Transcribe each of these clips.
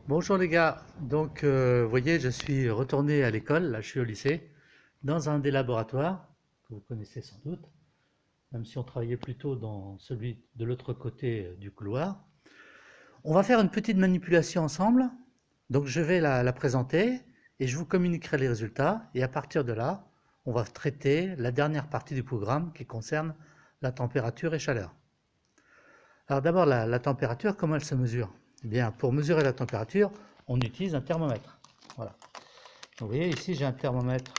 Bonjour les gars, donc vous voyez je suis retourné à l'école, là je suis au lycée, dans un des laboratoires que vous connaissez sans doute, même si on travaillait plutôt dans celui de l'autre côté du couloir. On va faire une petite manipulation ensemble, donc je vais la présenter et je vous communiquerai les résultats et à partir de là, on va traiter la dernière partie du programme qui concerne la température et chaleur. Alors d'abord la température, comment elle se mesure? Eh bien pour mesurer la température, on utilise un thermomètre. Voilà. Vous voyez ici j'ai un thermomètre,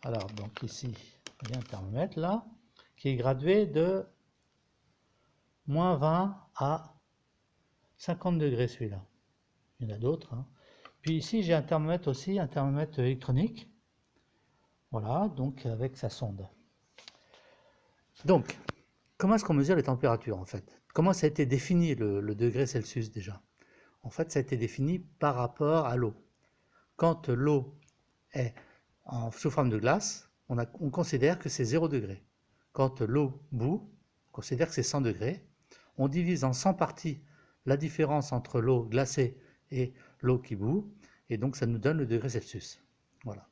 alors donc ici il y a un thermomètre là qui est gradué de -20 à 50 degrés celui-là. Il y en a d'autres, hein. Puis ici j'ai un thermomètre aussi, un thermomètre électronique, voilà, donc avec sa sonde. Donc comment est-ce qu'on mesure les températures en fait? Comment ça a été défini le degré Celsius déjà? En fait ça a été défini par rapport à l'eau. Quand l'eau est sous forme de glace, on considère que c'est 0 degré. Quand l'eau bout, on considère que c'est 100 degrés. On divise en 100 parties la différence entre l'eau glacée et l'eau qui bout, et donc ça nous donne le degré Celsius. Voilà.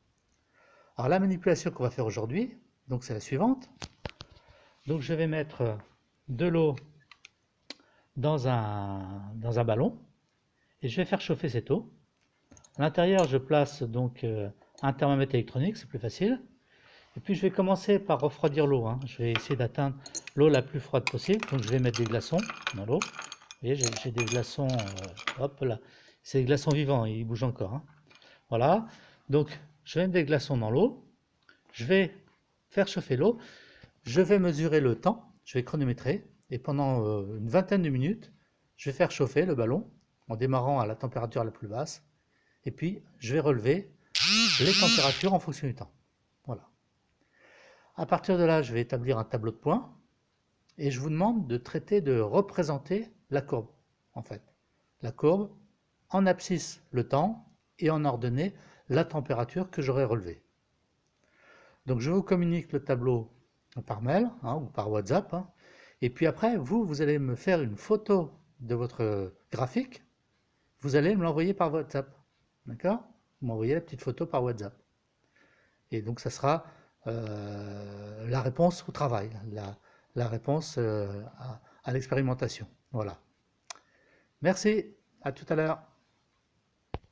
Alors la manipulation qu'on va faire aujourd'hui, donc c'est la suivante. Donc je vais mettre de l'eau dans un ballon, et je vais faire chauffer cette eau. À l'intérieur, je place donc un thermomètre électronique, c'est plus facile. Et puis je vais commencer par refroidir l'eau, hein. Je vais essayer d'atteindre l'eau la plus froide possible. Donc je vais mettre des glaçons dans l'eau. Vous voyez, j'ai des glaçons, hop là. C'est des glaçons vivants, ils bougent encore, hein. Voilà. Donc je vais mettre des glaçons dans l'eau. Je vais faire chauffer l'eau. Je vais mesurer le temps. Je vais chronométrer. Et pendant une vingtaine de minutes, je vais faire chauffer le ballon en démarrant à la température la plus basse. Et puis je vais relever les températures en fonction du temps. Voilà. À partir de là, je vais établir un tableau de points et je vous demande de représenter la courbe, en fait. La courbe, en abscisse le temps et en ordonnée la température que j'aurai relevée. Donc je vous communique le tableau par mail, hein, ou par WhatsApp, hein, et puis après, vous allez me faire une photo de votre graphique, vous allez me l'envoyer par WhatsApp, d'accord? Vous m'envoyez la petite photo par WhatsApp. Et donc ça sera la réponse au travail, la réponse à l'expérimentation. Voilà. Merci, à tout à l'heure.